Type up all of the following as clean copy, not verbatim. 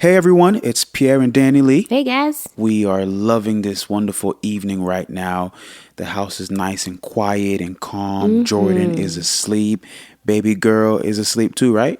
Hey everyone, it's Pierre and Danilee. Hey guys. We are loving this wonderful evening right now. The house is nice and quiet and calm. Jordan is asleep. Baby girl is asleep too, right?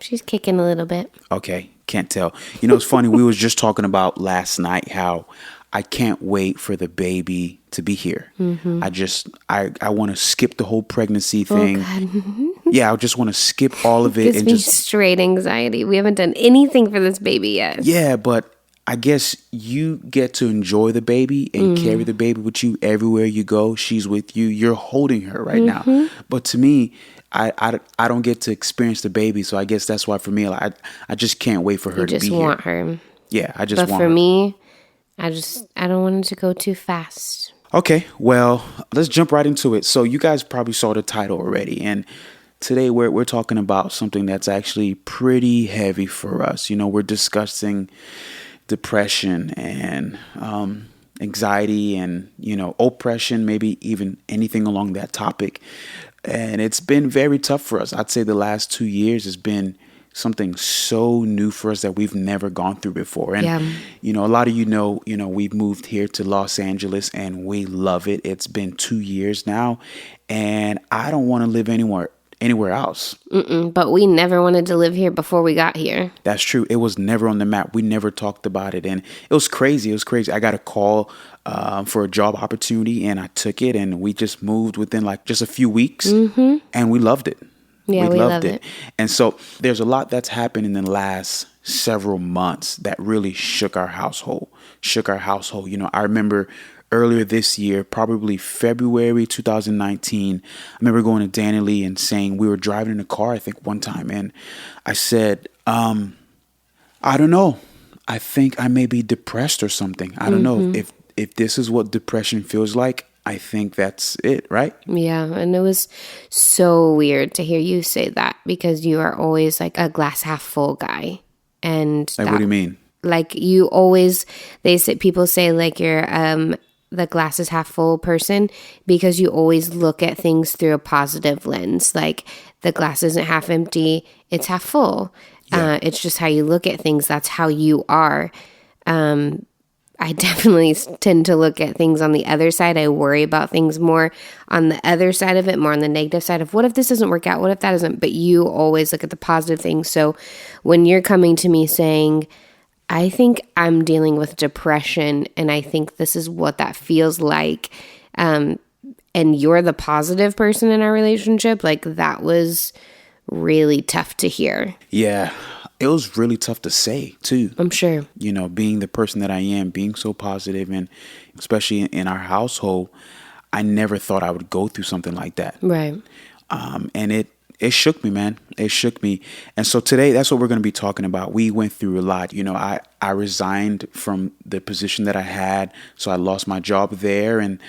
She's kicking a little bit. Okay, can't tell. You know, it's funny. We was just talking about last night how I can't wait for the baby to be here. I want to skip the whole pregnancy thing. Oh, God. Yeah, I just want to skip all of it. Gives and me just straight anxiety. We haven't done anything for this baby yet. Yeah, but I guess you get to enjoy the baby and carry the baby with you everywhere you go. She's with you. You're holding her right now. But to me, I don't get to experience the baby. So I guess that's why for me, I just can't wait for her to be here. You just want her. Yeah, I just want her. But for me, I don't want it to go too fast. Okay, well, let's jump right into it. So you guys probably saw the title already. And today we're talking about something that's actually pretty heavy for us. You know, we're discussing depression and anxiety and, you know, oppression, maybe even anything along that topic. And it's been very tough for us. I'd say the last 2 years has been something so new for us that we've never gone through before. And, you know, a lot of you know, we've moved here to Los Angeles and we love it. It's been 2 years now and I don't want to live anywhere else. But we never wanted to live here before we got here. That's true. It was never on the map. We never talked about it. And it was crazy. I got a call for a job opportunity and I took it and we just moved within like just a few weeks and we loved it. Yeah, we loved it. And so there's a lot that's happened in the last several months that really shook our household. You know, I remember earlier this year, probably February 2019, I remember going to Danilee and saying, we were driving in a car, I think one time, and I said, I don't know. I think I may be depressed or something. I don't know if this is what depression feels like. I think that's it, right? Yeah, and it was so weird to hear you say that because you are always like a glass half full guy. And like, what do you mean? Like you always, people say like you're the glass is half full person because you always look at things through a positive lens. Like the glass isn't half empty, it's half full. Yeah. It's just how you look at things. That's how you are. I definitely tend to look at things on the other side. I worry about things more on the other side of it, more on the negative side of what if this doesn't work out? What if that doesn't? But you always look at the positive things. So when you're coming to me saying, I think I'm dealing with depression and I think this is what that feels like, and you're the positive person in our relationship, like that was really tough to hear. Yeah. It was really tough to say, too. I'm sure. You know, being the person that I am, being so positive, and especially in our household, I never thought I would go through something like that. Right. And it shook me, man. It shook me. And so today, that's what we're going to be talking about. We went through a lot. You know, I resigned from the position that I had, so I lost my job there, and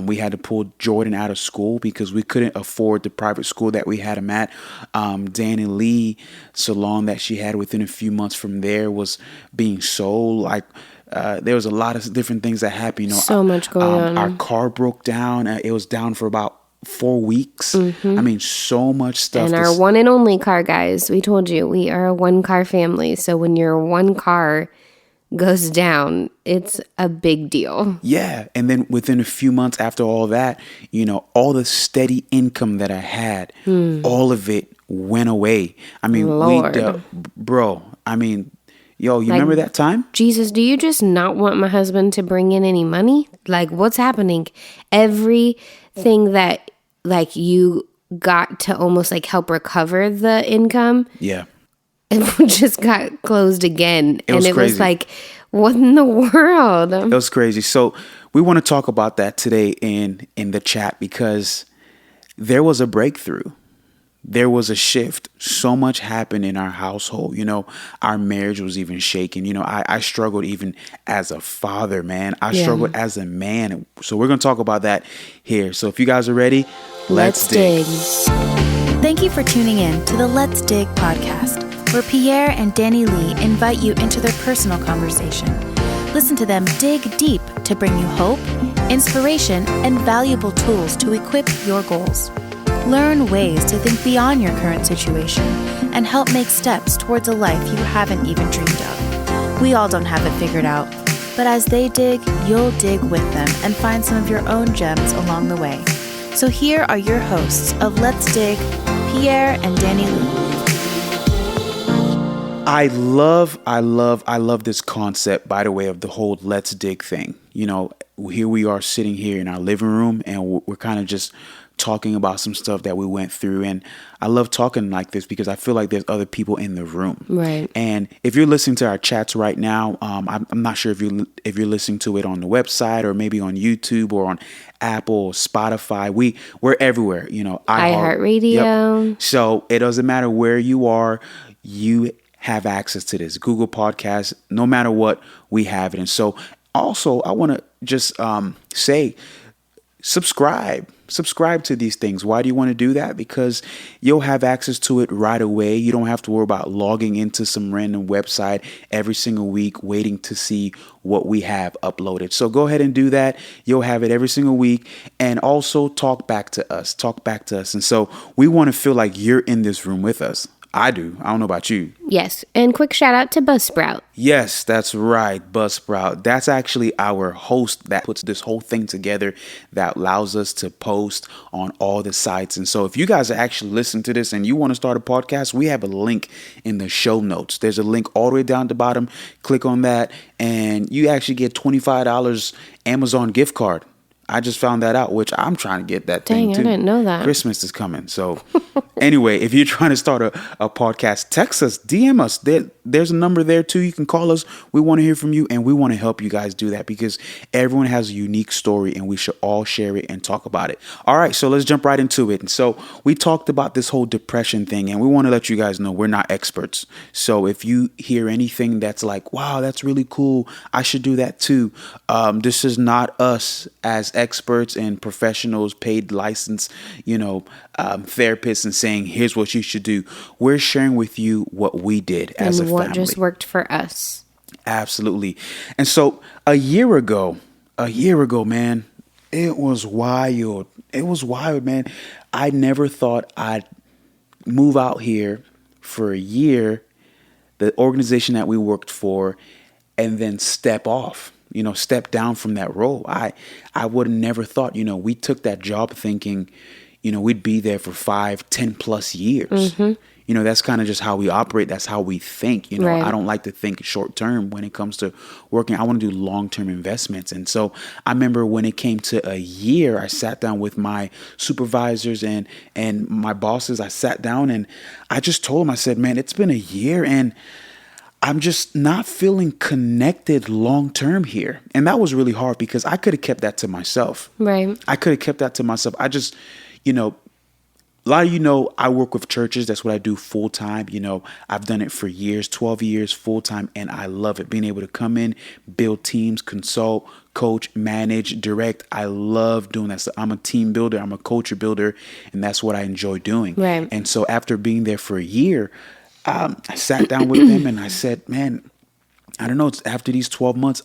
we had to pull Jordan out of school because we couldn't afford the private school that we had him at. Danilee salon that she had within a few months from there was being sold. Like there was a lot of different things that happened. You know, so much going on. Our car broke down. It was down for about 4 weeks. I mean, so much stuff. And our one and only car, guys. We told you we are a one car family. So when your one car goes down, it's a big deal. Yeah. And then within a few months after all that, you know, all the steady income that I had, all of it went away. I mean, bro, I mean, yo, you remember that time? Jesus, do you just not want my husband to bring in any money? Like, what's happening? Everything that, like, you got to almost, like, help recover the income. Yeah. It just got closed again. It was was like, what in the world? It was crazy. So we want to talk about that today in the chat because there was a breakthrough. There was a shift. So much happened in our household. You know, our marriage was even shaken. You know, I struggled even as a father, man. I struggled as a man. So we're going to talk about that here. So if you guys are ready, let's dig. Thank you for tuning in to the Let's Dig podcast, where Pierre and Danilee invite you into their personal conversation. Listen to them dig deep to bring you hope, inspiration, and valuable tools to equip your goals. Learn ways to think beyond your current situation and help make steps towards a life you haven't even dreamed of. We all don't have it figured out, but as they dig, you'll dig with them and find some of your own gems along the way. So here are your hosts of Let's Dig, Pierre and Danilee. I love this concept, by the way, of the whole Let's Dig thing. You know, here we are sitting here in our living room and we're kind of just talking about some stuff that we went through. And I love talking like this because I feel like there's other people in the room. Right. And if you're listening to our chats right now, I'm not sure if you're listening to it on the website or maybe on YouTube or on Apple, Spotify. We're everywhere, you know. iHeartRadio. Yep. So it doesn't matter where you are, you have access to this Google Podcast. No matter what, we have it. And so also I want to just say, subscribe to these things. Why do you want to do that? Because you'll have access to it right away. You don't have to worry about logging into some random website every single week waiting to see what we have uploaded. So go ahead and do that. You'll have it every single week. And also talk back to us. And so we want to feel like you're in this room with us. I do. I don't know about you. Yes. And quick shout out to Buzzsprout. Yes, that's right. Buzzsprout. That's actually our host that puts this whole thing together that allows us to post on all the sites. And so if you guys are actually listening to this and you want to start a podcast, we have a link in the show notes. There's a link all the way down at the bottom. Click on that and you actually get $25 Amazon gift card. I just found that out, which I'm trying to get that thing too. I didn't know that. Christmas is coming. So anyway, if you're trying to start a podcast, text us, DM us. There's a number there too. You can call us. We want to hear from you and we want to help you guys do that because everyone has a unique story and we should all share it and talk about it. All right, so let's jump right into it. And so we talked about this whole depression thing and we want to let you guys know we're not experts. So if you hear anything that's like, wow, that's really cool, I should do that too. This is not us as experts and professionals, paid license, therapists and saying, here's what you should do. We're sharing with you what we did as a family. And what just worked for us. Absolutely. And so a year ago, man, it was wild. It was wild, man. I never thought I'd move out here for a year, the organization that we worked for, and then step down from that role. I would have never thought, we took that job thinking, we'd be there for 5-10 plus years. Mm-hmm. That's kind of just how we operate. That's how we think. Right. I don't like to think short term when it comes to working. I want to do long term investments. And so I remember when it came to a year, I sat down with my supervisors and my bosses. I sat down and I just told them, I said, man, it's been a year and I'm just not feeling connected long term here. And that was really hard because I could have kept that to myself. Right. I could have kept that to myself. I just, a lot of I work with churches. That's what I do full time. I've done it for years, 12 years full time, and I love it. Being able to come in, build teams, consult, coach, manage, direct. I love doing that. So I'm a team builder. I'm a culture builder, and that's what I enjoy doing. Right. And so after being there for a year, I sat down with them and I said, man, I don't know. It's after these 12 months,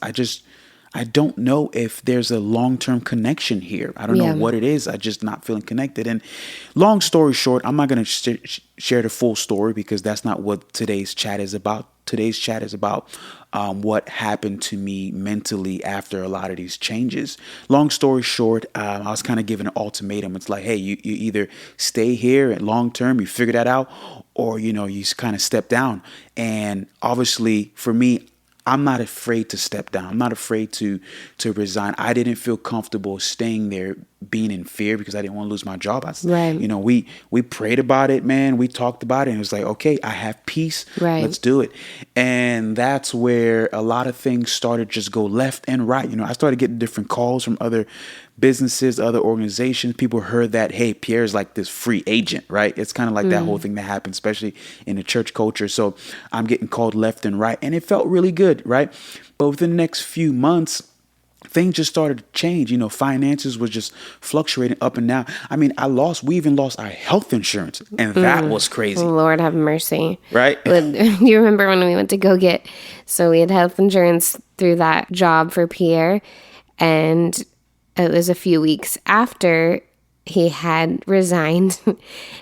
I don't know if there's a long-term connection here. I don't know what it is. I just not feeling connected. And long story short, I'm not going to share the full story because that's not what today's chat is about. Today's chat is about what happened to me mentally after a lot of these changes. Long story short, I was kind of given an ultimatum. It's like, hey, you either stay here and long term, you figure that out, or, you kind of step down. And obviously for me, I'm not afraid to step down. I'm not afraid to resign. I didn't feel comfortable staying there, being in fear because I didn't want to lose my job. Right. We prayed about it, man. We talked about it and it was like, okay, I have peace. Right. Let's do it. And that's where a lot of things started just go left and right. I started getting different calls from other businesses, other organizations. People heard that, hey, Pierre's like this free agent, right? It's kind of like that whole thing that happened, especially in the church culture. So I'm getting called left and right and it felt really good, right? But within the next few months, things just started to change. Finances was just fluctuating up and down. I mean, we even lost our health insurance and that was crazy. Lord have mercy. Right? You remember when we went to go so we had health insurance through that job for Pierre and it was a few weeks after he had resigned.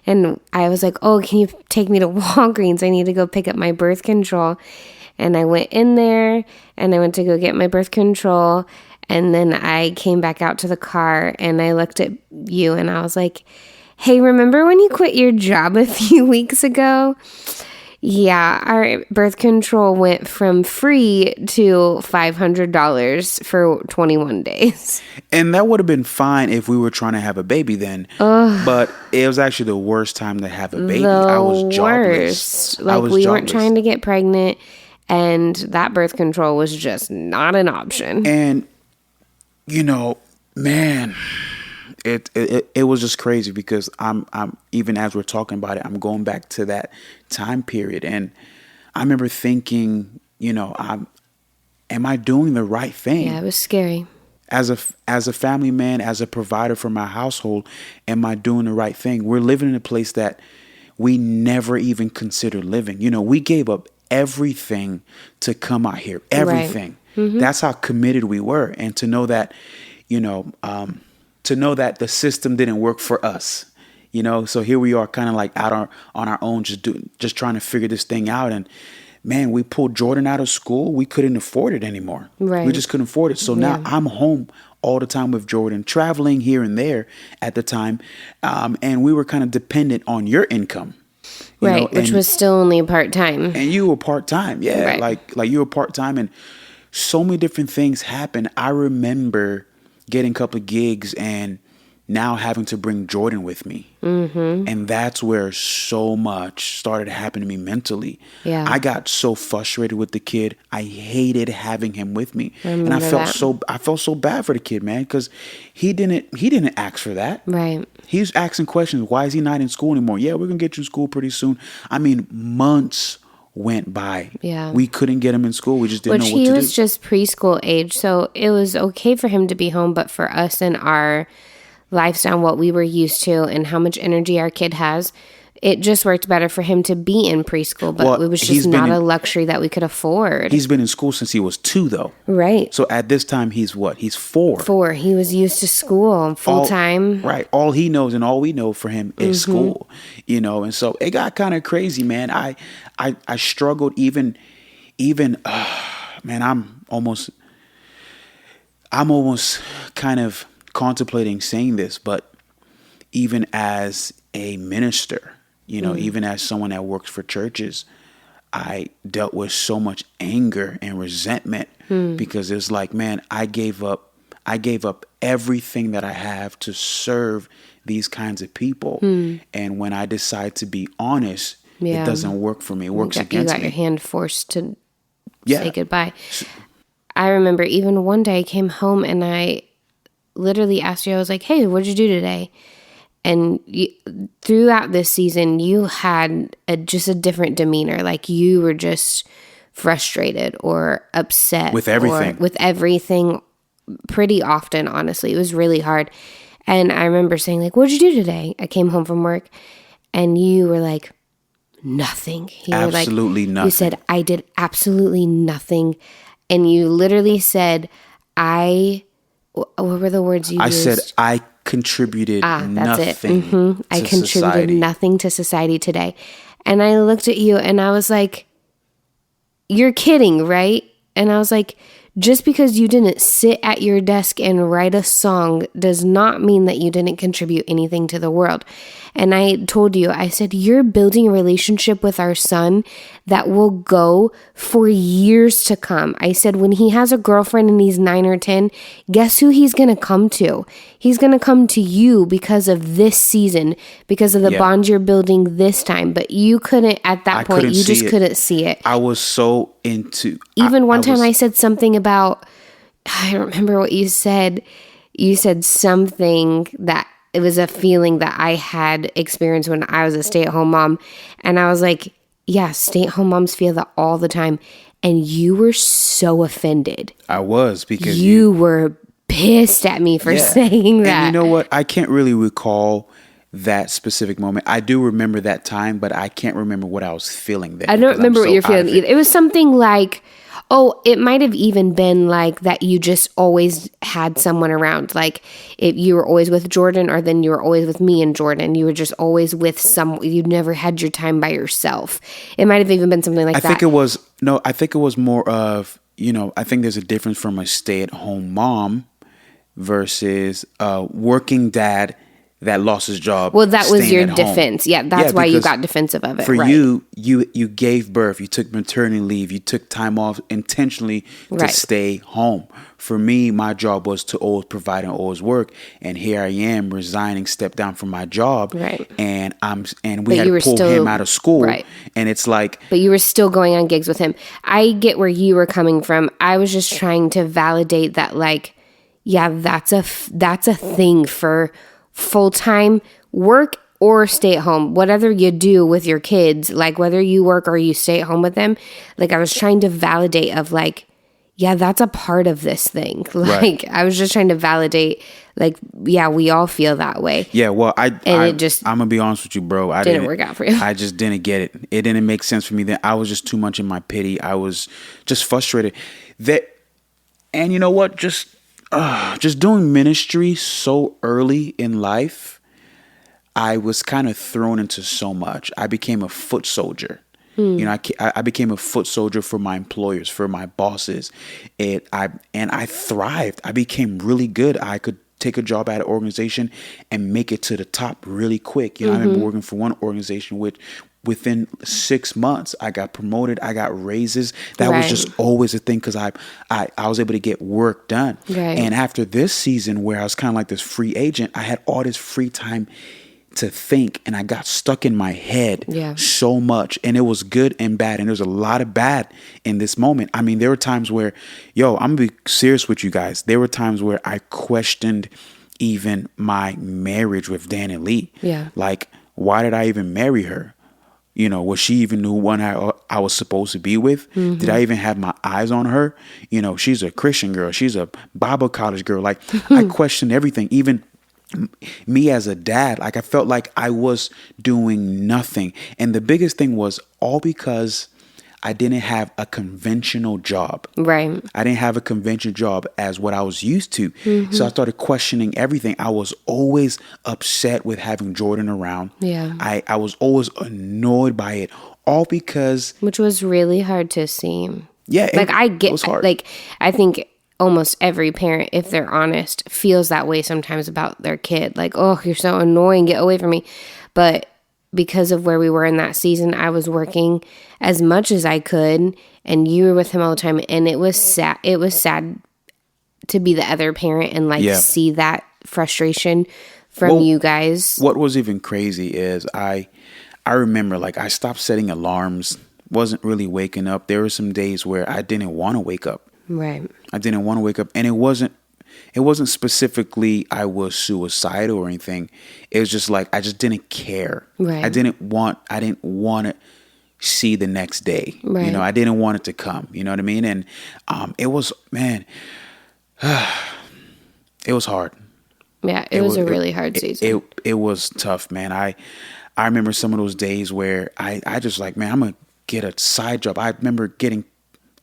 And I was like, oh, can you take me to Walgreens? I need to go pick up my birth control. And I went in there and I went to go get my birth control. And then I came back out to the car and I looked at you and I was like, hey, remember when you quit your job a few weeks ago? Yeah, our birth control went from free to $500 for 21 days. And that would have been fine if we were trying to have a baby then. But it was actually the worst time to have a baby. I was jobless. Like, we weren't trying to get pregnant, and that birth control was just not an option. And, you know, man, it was just crazy because I'm even as we're talking about it, I'm going back to that time period. And I remember thinking, you know, am I doing the right thing? Yeah, it was scary. As a family man, as a provider for my household, am I doing the right thing? We're living in a place that we never even considered living. You know, we gave up everything to come out here. Everything. Right. Mm-hmm. That's how committed we were. And to know that, you know, the system didn't work for us, you know, so here we are kind of like on our own, just trying to figure this thing out. And man, we pulled Jordan out of school. We couldn't afford it anymore. Right. We just couldn't afford it. So now I'm home all the time with Jordan, traveling here and there at the time. And we were kind of dependent on your income. Right. Which was still only part-time. And you were part-time. Yeah. Right. Like you were part-time, and so many different things happened. I remember getting a couple of gigs and now having to bring Jordan with me. Mm-hmm. And that's where so much started happening to me mentally. Yeah. I got so frustrated with the kid. I hated having him with me. And I felt so bad for the kid, man, because he didn't ask for that. Right. He was asking questions. Why is he not in school anymore? Yeah, we're going to get you in school pretty soon. I mean, months went by. Yeah. We couldn't get him in school. We just didn't know what to do. He was just preschool age, so it was okay for him to be home, but for us and our lifestyle, what we were used to and how much energy our kid has, it just worked better for him to be in preschool, but it was just not a luxury that we could afford. He's been in school since he was 2, though. Right. So at this time, he's what? He's 4. 4. He was used to school full time. Right. All he knows and all we know for him is school, you know, and so it got kind of crazy, man. I struggled even, man, I'm almost kind of contemplating saying this, but even as a minister, you know, even as someone that works for churches, I dealt with so much anger and resentment because it's like, man, I gave up everything that I have to serve these kinds of people. And when I decide to be honest, it doesn't work for me. It works against me. You got your hand forced to say goodbye. I remember even one day I came home and I literally asked you, I was like, hey, what'd you do today? And throughout this season, you had just a different demeanor. Like you were just frustrated or upset. With everything. With everything pretty often, honestly. It was really hard. And I remember saying like, what'd you do today? I came home from work and you were like, nothing. Absolutely nothing. You said, I did absolutely nothing. And you literally said, what were the words you used? I said, I contributed nothing. Mm-hmm. I contributed society. Nothing to society today. And I looked at you and I was like, you're kidding, right? And I was like, just because you didn't sit at your desk and write a song does not mean that you didn't contribute anything to the world. And I told you, I said, you're building a relationship with our son that will go for years to come. I said, when he has a girlfriend and he's 9 or 10, guess who he's going to come to? He's going to come to you because of this season, because of the bond you're building this time. But you couldn't, at that point, you just couldn't see it. I was so into... Even one time I said something about, I don't remember what you said. You said something that it was a feeling that I had experienced when I was a stay-at-home mom. And I was like, yeah, stay-at-home moms feel that all the time. And you were so offended. I was, because you were pissed at me for saying that. And you know what? I can't really recall that specific moment. I do remember that time, but I can't remember what I was feeling then. I don't remember what you're feeling either. It was something like, Oh, it might have even been like that you just always had someone around. Like if you were always with Jordan, or then you were always with me and Jordan. You were just always with you never had your time by yourself. It might have even been something like that. I think it was more of, I think there's a difference from a stay-at-home mom versus a working dad that lost his job. Well, that was your at home. defense. Yeah, that's why you got defensive of it. For right. you gave birth, you took maternity leave, you took time off intentionally to Right. stay home. For me, my job was to always provide and always work, and here I am resigning, step down from my job, Right. and we But had you to were pull still- him out of school, right. and it's like, But you were still going on gigs with him. I get where you were coming from. I was just trying to validate that, like, yeah, that's a thing for full-time work or stay at home. Whatever you do with your kids, like whether you work or you stay at home with them, like I was trying to validate of like, yeah, that's a part of this thing. Like I was just trying to validate, like, yeah, we all feel that way. yeah, well, it just I'm gonna be honest with you, bro. I didn't work out for you. I just didn't get it. It didn't make sense for me. That I was just too much in my pity. I was just frustrated. And you know what? Just doing ministry so early in life, I was kind of thrown into so much. I became a foot soldier. I became a foot soldier for my employers, for my bosses. I thrived. I became really good. I could take a job at an organization and make it to the top really quick. I remember working for one organization within 6 months, I got promoted. I got raises. That was just always a thing because I was able to get work done. Right. And after this season, where I was kind of like this free agent, I had all this free time to think, and I got stuck in my head so much, and it was good and bad, and there's a lot of bad in this moment. I mean, there were times where, I'm gonna be serious with you guys. There were times where I questioned even my marriage with Danilee. Yeah. Like, why did I even marry her? Was she even the one I was supposed to be with? Mm-hmm. Did I even have my eyes on her? She's a Christian girl. She's a Bible college girl. Like, I questioned everything, even me as a dad. Like, I felt like I was doing nothing. And the biggest thing was all because I didn't have a conventional job. Right. I didn't have a conventional job as what I was used to. So I started questioning everything. I was always upset with having Jordan around. Yeah. I was always annoyed by it, all because... Which was really hard to see. Yeah. Like, it was hard. Like, I think almost every parent, if they're honest, feels that way sometimes about their kid. Like, oh, you're so annoying, get away from me. But because of where we were in that season, I was working as much as I could, and you were with him all the time, and it was sad. It was sad to be the other parent and see that frustration from you guys. What was even crazy is I remember, like, I stopped setting alarms, wasn't really waking up. There were some days where I didn't want to wake up. Right. I didn't want to wake up, and it wasn't specifically I was suicidal or anything. It was just like I just didn't care. Right. I didn't want to see the next day. Right. I didn't want it to come. You know what I mean? And it was, man, it was hard. Yeah, it was a really hard season. It was tough, man. I remember some of those days where I just like, man, I'm gonna get a side job. I remember getting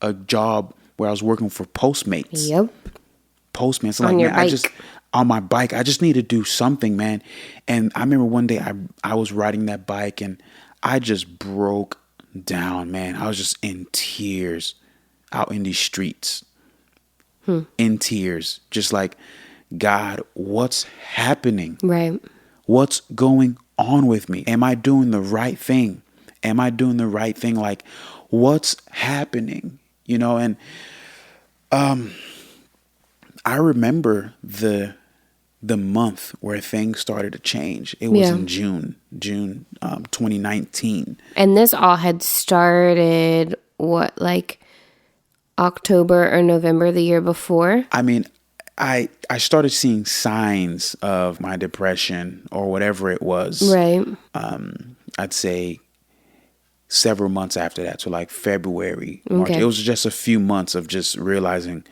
a job where I was working for Postmates. Yep. Postmates. On like, your man, bike. on my bike. I just need to do something, man. And I remember one day I was riding that bike and I just broke down, man. I was just in tears out in these streets. In tears. Just like, God, what's happening? Right. What's going on with me? Am I doing the right thing? Am I doing the right thing? Like, what's happening? And I remember the month where things started to change. It was in June 2019. And this all had started, like October or November the year before? I mean, I started seeing signs of my depression or whatever it was. Right. I'd say several months after that, so like February, March. Okay. It was just a few months of just realizing,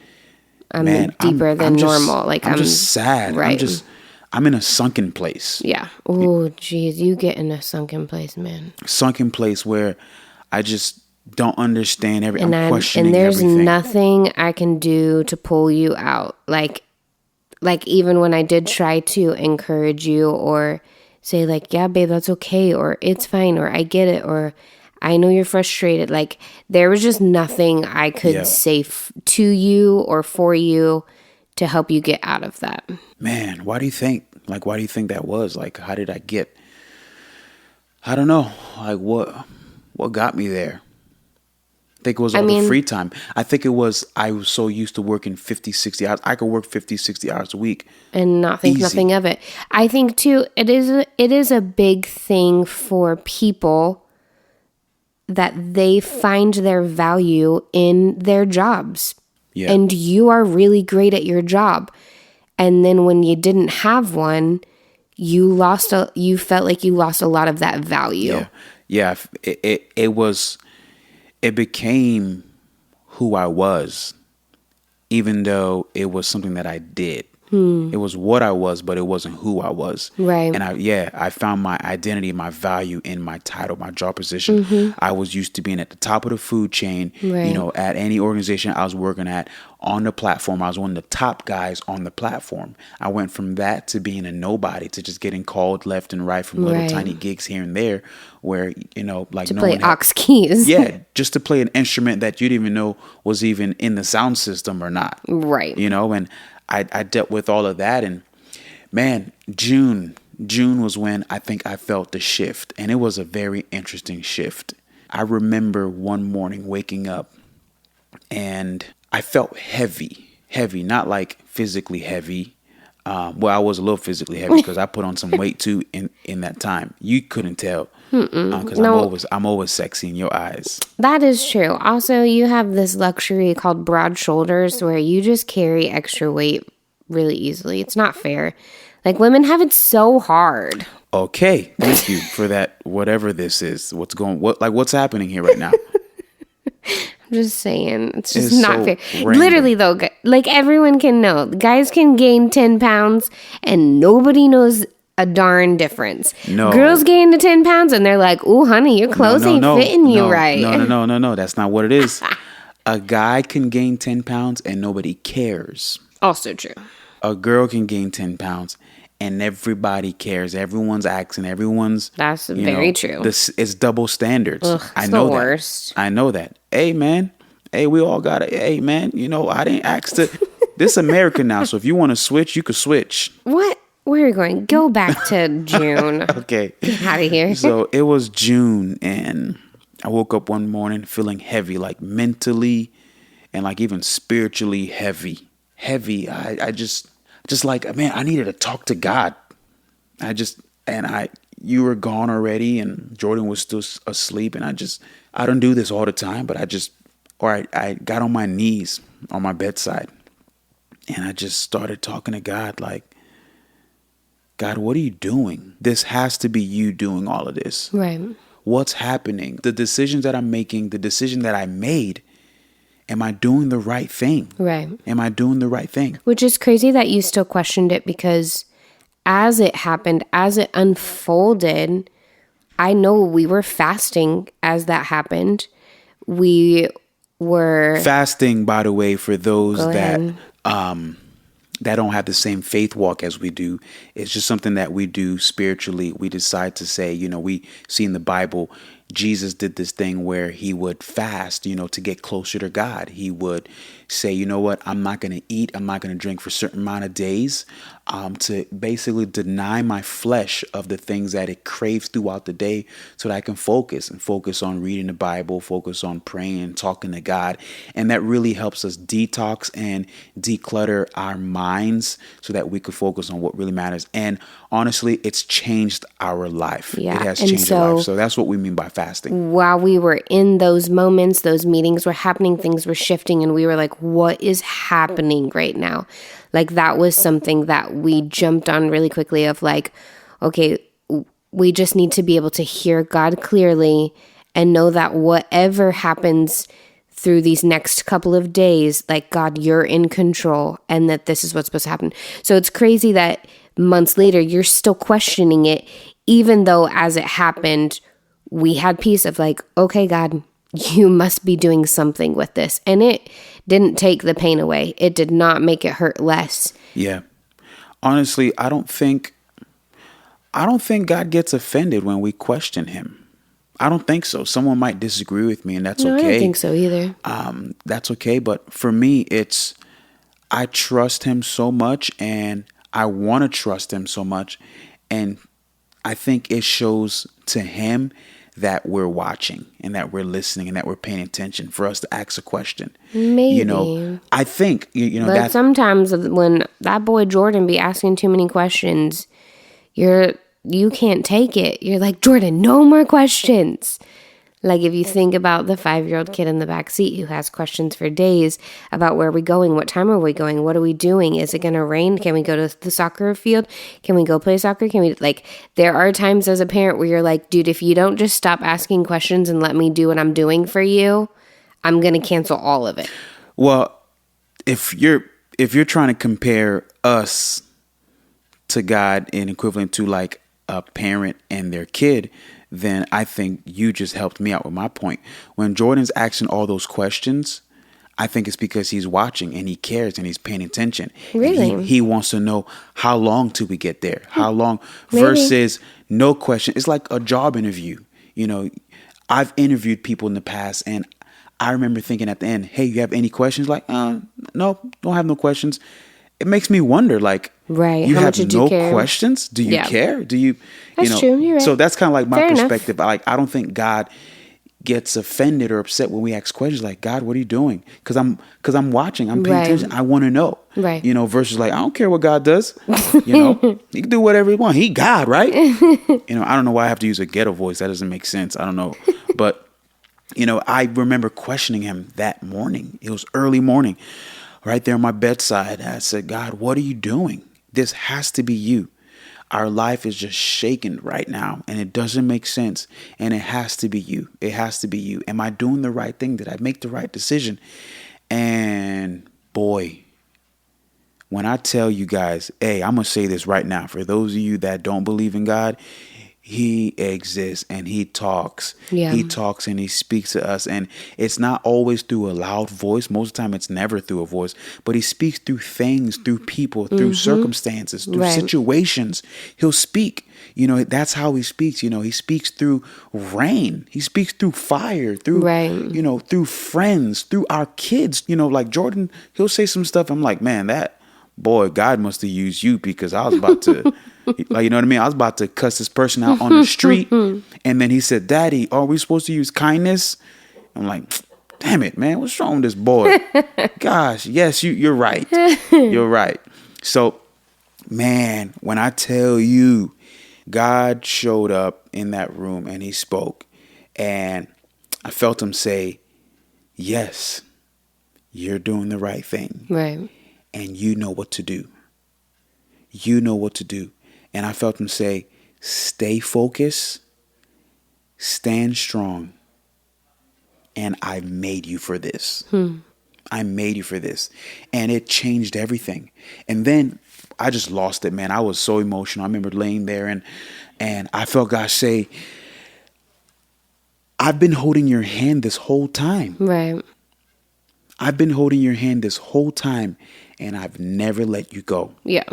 I'm man, deeper than normal. Like I'm just sad. Right. I'm in a sunken place. Yeah. Oh, geez, you get in a sunken place, man. Sunken place where I just don't understand and I'm questioning and there's everything. nothing I can do to pull you out. Like even when I did try to encourage you or say like, yeah, babe, that's okay, or it's fine, or I get it, or I know you're frustrated. Like there was just nothing I could say to you or for you to help you get out of that. Man, why do you think? Like, why do you think that was? Like, how did I get? I don't know. Like, what got me there? I think it was all the free time. I think it was, I was so used to working 50, 60 hours. I could work 50, 60 hours a week. And not think nothing of it. I think, too, it is a big thing for people that they find their value in their jobs. Yeah. And you are really great at your job. And then when you didn't have one, you felt like you lost a lot of that value. Yeah. It became who I was, even though it was something that I did. It was what I was, but it wasn't who I was. Right. And I found my identity, my value in my title, my job position. I was used to being at the top of the food chain, at any organization I was working at, on the platform. I was one of the top guys on the platform. I went from that to being a nobody to just getting called left and right from little tiny gigs here and there where, like to play aux keys. Yeah, just to play an instrument that you didn't even know was even in the sound system or not. Right. And I dealt with all of that. And man, June was when I think I felt the shift. And it was a very interesting shift. I remember one morning waking up and I felt heavy, not like physically heavy. Well, I was a little physically heavy because I put on some weight too in that time. You couldn't tell because I'm always sexy in your eyes. That is true. Also, you have this luxury called broad shoulders where you just carry extra weight really easily. It's not fair. Like women have it so hard. Okay, thank you for that. Whatever this is, what's happening here right now? I'm just saying, it's just not fair. Random. Literally, though, like everyone can know, guys can gain 10 pounds and nobody knows a darn difference. No. Girls gain the 10 pounds and they're like, "Ooh, honey, your clothes ain't fitting you right." No. That's not what it is. A guy can gain 10 pounds and nobody cares. Also true. A girl can gain 10 pounds and everybody cares. Everyone's asking. That's very true. It's double standards. Ugh, I know the that. Worst. I know that. Hey, man. Hey, we all got it. Hey, man. I didn't ask to. This America now. So if you want to switch, you could switch. What? Where are you going? Go back to June. Okay. Get out of here. So it was June and I woke up one morning feeling heavy, like mentally and like even spiritually heavy. I just like, man, I needed to talk to God. You were gone already and Jordan was still asleep. And I don't do this all the time, but I got on my knees on my bedside and I just started talking to God like, God, what are you doing? This has to be you doing all of this. Right. What's happening? The decisions that I'm making, the decision that I made, am I doing the right thing? Right. Am I doing the right thing? Which is crazy that you still questioned it because as it happened, as it unfolded, I know we were fasting as that happened. We were fasting, by the way, for those that don't have the same faith walk as we do. It's just something that we do spiritually. We decide to say, we see in the Bible, Jesus did this thing where he would fast, to get closer to God. He would say, you know what, I'm not going to eat, I'm not going to drink for a certain amount of days, to basically deny my flesh of the things that it craves throughout the day so that I can focus on reading the Bible, focus on praying and talking to God. And that really helps us detox and declutter our minds so that we could focus on what really matters. And honestly, it's changed our life. Yeah. It has changed our life. So that's what we mean by fasting. While we were in those moments, those meetings were happening, things were shifting, and we were like, what is happening right now? Like that was something that we jumped on really quickly of like, okay, we just need to be able to hear God clearly and know that whatever happens through these next couple of days, like God, you're in control and that this is what's supposed to happen. So it's crazy that months later, you're still questioning it, even though as it happened, we had peace of like, okay, God, you must be doing something with this. And it didn't take the pain away. It did not make it hurt less. Yeah. Honestly, I don't think God gets offended when we question him. I don't think so. Someone might disagree with me, and that's No, okay. I don't think so either. That's okay. But for me, I trust him so much, and I want to trust him so much. And I think it shows to him that we're watching and that we're listening and that we're paying attention for us to ask a question. Maybe. I think, But that sometimes when that boy Jordan be asking too many questions, you can't take it. You're like, Jordan, no more questions. Like if you think about the 5-year-old kid in the back seat who has questions for days about where are we going, what time are we going, what are we doing, is it going to rain, can we go to the soccer field, can we go play soccer, there are times as a parent where you're like, dude, if you don't just stop asking questions and let me do what I'm doing for you, I'm going to cancel all of it. Well, if you're trying to compare us to God in equivalent to like a parent and their kid, then I think you just helped me out with my point. When Jordan's asking all those questions, I think it's because he's watching and he cares and he's paying attention. Really? And he wants to know how long till we get there, how long Maybe. versus no question. It's like a job interview. I've interviewed people in the past, and I remember thinking at the end, hey, you have any questions? Like, no, don't have no questions. It makes me wonder, like, right. You How have much did no you care? questions? Do you Yeah. care? Do you, That's true. You're right. So that's kind of like my Fair enough. perspective. Like, I don't think God gets offended or upset when we ask questions like, God, what are you doing? Because I'm watching, I'm paying Right. attention. I want to know, Right. Versus like, I don't care what God does. He can do whatever he wants. He God, right? I don't know why I have to use a ghetto voice. That doesn't make sense. I don't know. But, I remember questioning him that morning. It was early morning. Right there on my bedside, I said, God, what are you doing? This has to be you. Our life is just shaken right now, and it doesn't make sense. And it has to be you. It has to be you. Am I doing the right thing? Did I make the right decision? And boy, when I tell you guys, hey, I'm going to say this right now. For those of you that don't believe in God, he exists and he talks. Yeah. He talks and he speaks to us. And it's not always through a loud voice. Most of the time it's never through a voice. But he speaks through things, through people, through circumstances, through Right. situations. He'll speak. That's how he speaks. He speaks through rain. He speaks through fire, through, Right. through friends, through our kids. Like Jordan, he'll say some stuff. I'm like, man, boy, God must have used you, because I was about to, like, you know what I mean? I was about to cuss this person out on the street. And then he said, Daddy, are we supposed to use kindness? I'm like, damn it, man, what's wrong with this boy? Gosh, yes, you're right. You're right. So, man, when I tell you, God showed up in that room and he spoke, and I felt him say, yes, you're doing the right thing. Right. And you know what to do. You know what to do. And I felt him say, stay focused, stand strong, and I made you for this. I made you for this. And it changed everything. And then I just lost it, man. I was so emotional. I remember laying there and I felt God say, I've been holding your hand this whole time. Right. I've been holding your hand this whole time, and I've never let you go. Yeah.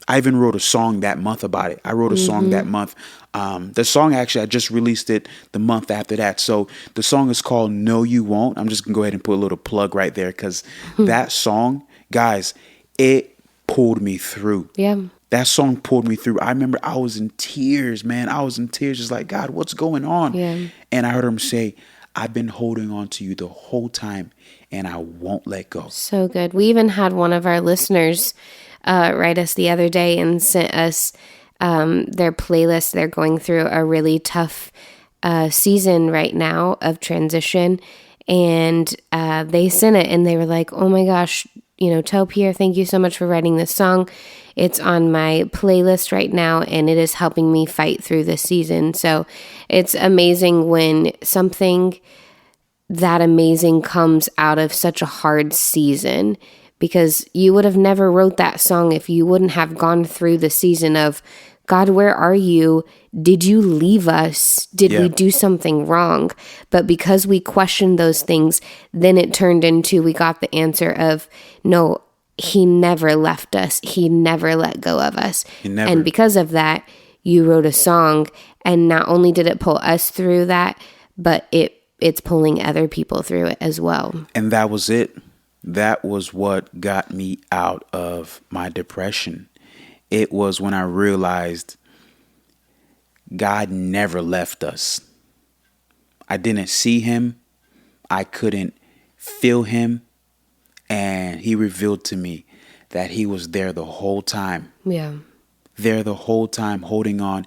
I even wrote a song that month about it. I wrote a song that month. The song, actually, I just released it the month after that. So the song is called No You Won't. I'm just going to go ahead and put a little plug right there, because that song, guys, it pulled me through. Yeah. That song pulled me through. I remember I was in tears, man. I was in tears, just like, God, what's going on? Yeah. And I heard him say, I've been holding on to you the whole time, and I won't let go. So good. We even had one of our listeners write us the other day and sent us their playlist. They're going through a really tough season right now of transition, and they sent it, and they were like, oh my gosh, tell Pierre, thank you so much for writing this song. It's on my playlist right now, and it is helping me fight through this season. So it's amazing when something that amazing comes out of such a hard season, because you would have never wrote that song if you wouldn't have gone through the season of God, where are you? Did you leave us? Did we do something wrong? But because we questioned those things, then it turned into, we got the answer of, no, he never left us. He never let go of us. And because of that, you wrote a song, and not only did it pull us through that, but it's pulling other people through it as well. And that was it. That was what got me out of my depression. It was when I realized God never left us. I didn't see him. I couldn't feel him. And he revealed to me that he was there the whole time. Yeah. There the whole time, holding on,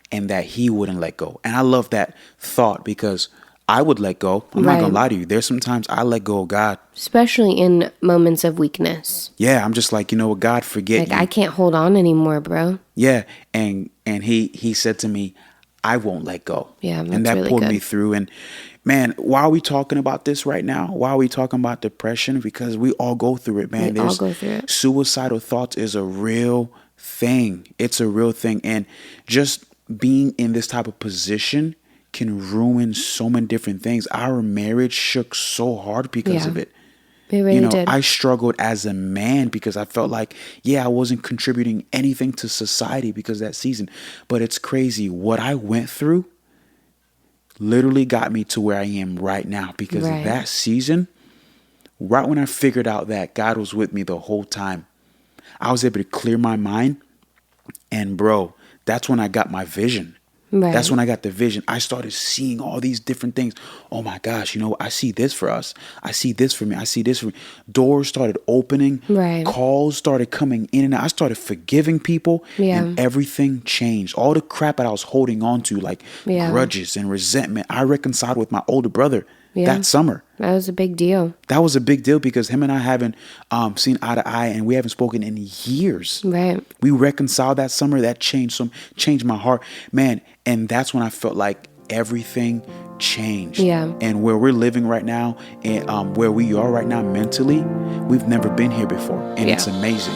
and that he wouldn't let go. And I love that thought, because I would let go. I'm not going to lie to you. There's sometimes I let go of God. Especially in moments of weakness. Yeah, I'm just like, you know what, God, forget you. I can't hold on anymore, bro. Yeah, and he said to me, I won't let go. Yeah, that's and that really pulled good. me through. And man, why are we talking about this right now? Why are we talking about depression? Because we all go through it, man. We all go through it. Suicidal thoughts is a real thing. It's a real thing. And just being in this type of position can ruin so many different things. Our marriage shook so hard because of it. It really did. I struggled as a man because I felt like, I wasn't contributing anything to society because of that season. But it's crazy. What I went through literally got me to where I am right now because of that season. Right when I figured out that God was with me the whole time, I was able to clear my mind. And bro, that's when I got my vision. Right. That's when I got the vision. I started seeing all these different things. Oh my gosh, I see this for us. I see this for me. I see this for me. Doors started opening. Right. Calls started coming in and out. I started forgiving people. Yeah. And everything changed. All the crap that I was holding on to, like grudges and resentment, I reconciled with my older brother that summer. That was a big deal. That was a big deal because him and I haven't seen eye to eye, and we haven't spoken in years. Right. We reconciled that summer. That changed my heart, man. And that's when I felt like everything changed. Yeah. And where we're living right now, and where we are right now mentally, we've never been here before, and it's amazing.